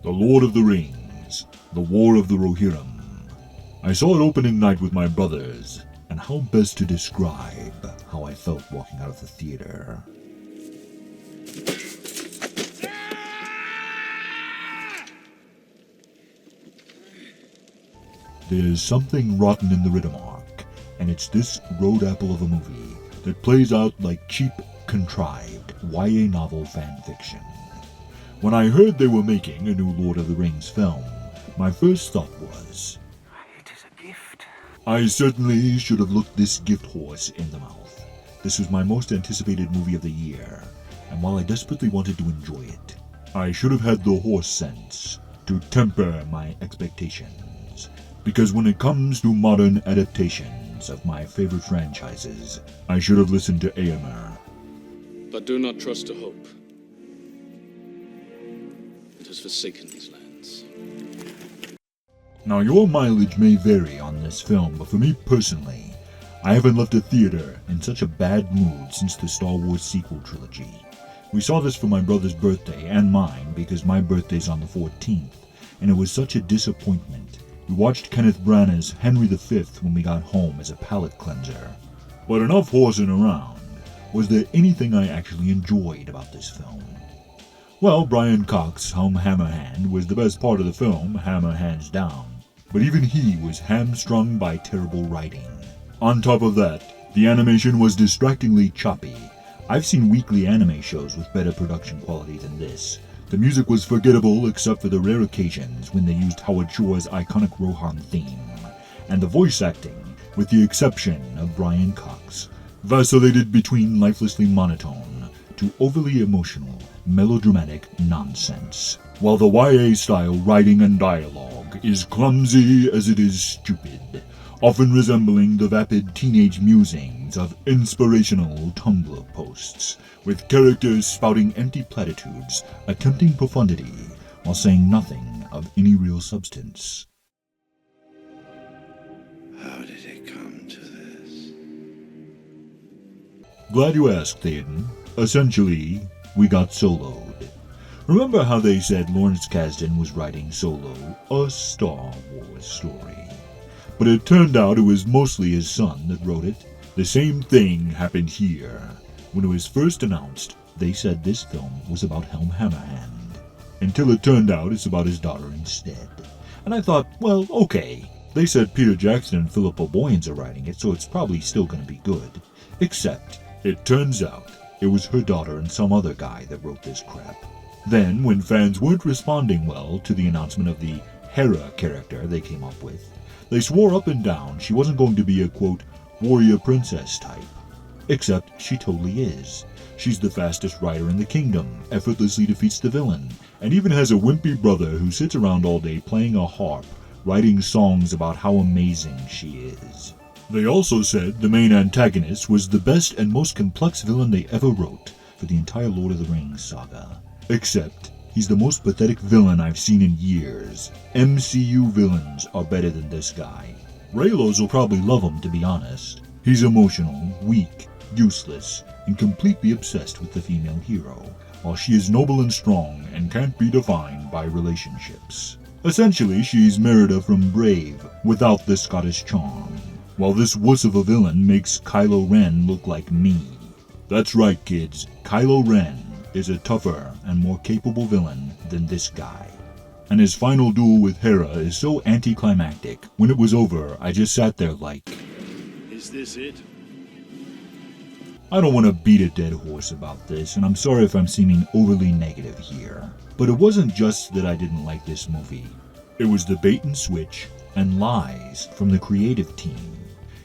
The Lord of the Rings, The War of the Rohirrim. I saw it opening night with my brothers, and how best to describe how I felt walking out of the theater. There's something rotten in the Riddermark, and it's this road apple of a movie that plays out like cheap, contrived YA novel fan fiction. When I heard they were making a new Lord of the Rings film, my first thought was, it is a gift. I certainly should have looked this gift horse in the mouth. This was my most anticipated movie of the year, and while I desperately wanted to enjoy it, I should have had the horse sense to temper my expectations. Because when it comes to modern adaptations of my favorite franchises, I should have listened to Éowyn. But do not trust to hope. It has forsaken these lands. Now your mileage may vary on this film, but for me personally, I haven't left a theater in such a bad mood since the Star Wars sequel trilogy. We saw this for my brother's birthday and mine because my birthday's on the 14th, and it was such a disappointment. We watched Kenneth Branagh's Henry V when we got home as a palate cleanser. But enough horsing around. Was there anything I actually enjoyed about this film? Well, Brian Cox Helm Hammerhand was the best part of the film, hammer hands down. But even he was hamstrung by terrible writing. On top of that, the animation was distractingly choppy. I've seen weekly anime shows with better production quality than this. The music was forgettable except for the rare occasions when they used Howard Shore's iconic Rohan theme. And the voice acting, with the exception of Brian Cox, vacillated between lifelessly monotone to overly emotional, melodramatic nonsense. While the YA-style writing and dialogue is clumsy as it is stupid, often resembling the vapid teenage musings of inspirational Tumblr posts, with characters spouting empty platitudes, attempting profundity, while saying nothing of any real substance. How did it come to this? Glad you asked, Aiden. Essentially, we got soloed. Remember how they said Lawrence Kasdan was writing Solo, a Star Wars story? But it turned out it was mostly his son that wrote it. The same thing happened here. When it was first announced, they said this film was about Helm Hammerhand, until it turned out it's about his daughter instead. And I thought, well, okay. They said Peter Jackson and Philip O'Boyens are writing it, so it's probably still going to be good. Except, it turns out, it was her daughter and some other guy that wrote this crap. Then, when fans weren't responding well to the announcement of the Hèra character they came up with, they swore up and down she wasn't going to be a, quote, warrior princess type. Except she totally is. She's the fastest rider in the kingdom, effortlessly defeats the villain, and even has a wimpy brother who sits around all day playing a harp, writing songs about how amazing she is. They also said the main antagonist was the best and most complex villain they ever wrote for the entire Lord of the Rings saga. Except, he's the most pathetic villain I've seen in years. MCU villains are better than this guy. Raylos will probably love him, to be honest. He's emotional, weak, useless, and completely obsessed with the female hero, while she is noble and strong and can't be defined by relationships. Essentially, she's Merida from Brave, without the Scottish charm. While this wuss of a villain makes Kylo Ren look like me. That's right, kids. Kylo Ren is a tougher and more capable villain than this guy. And his final duel with Hèra is so anticlimactic. When it was over, I just sat there like, Is this it? I don't want to beat a dead horse about this, and I'm sorry if I'm seeming overly negative here. But it wasn't just that I didn't like this movie. It was the bait and switch and lies from the creative team.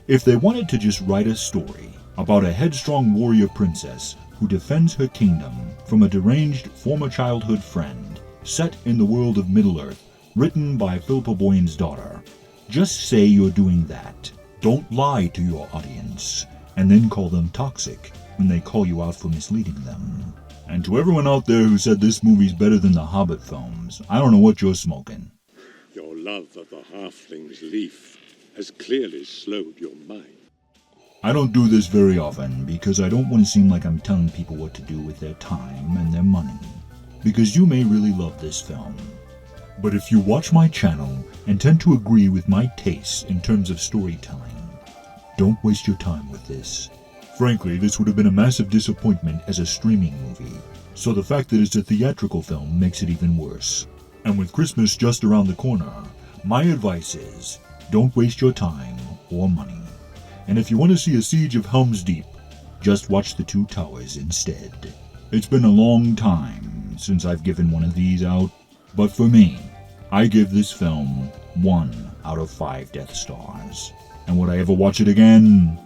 If they wanted to just write a story about a headstrong warrior princess who defends her kingdom from a deranged former childhood friend, set in the world of Middle-earth, written by Philip O'Boyens' daughter, just say you're doing that. Don't lie to your audience, and then call them toxic when they call you out for misleading them. And to everyone out there who said this movie's better than the Hobbit films, I don't know what you're smoking. Your love of the halfling's leaf has clearly slowed your mind. I don't do this very often because I don't want to seem like I'm telling people what to do with their time and their money. Because you may really love this film, But if you watch my channel and tend to agree with my tastes in terms of storytelling, don't waste your time with this. Frankly, this would have been a massive disappointment as a streaming movie, so the fact that it's a theatrical film makes it even worse. And with Christmas just around the corner, my advice is, don't waste your time or money. And if you want to see a Siege of Helm's Deep, just watch The Two Towers instead. It's been a long time since I've given one of these out, but for me, I give this film 1 out of 5 Death Stars. And would I ever watch it again?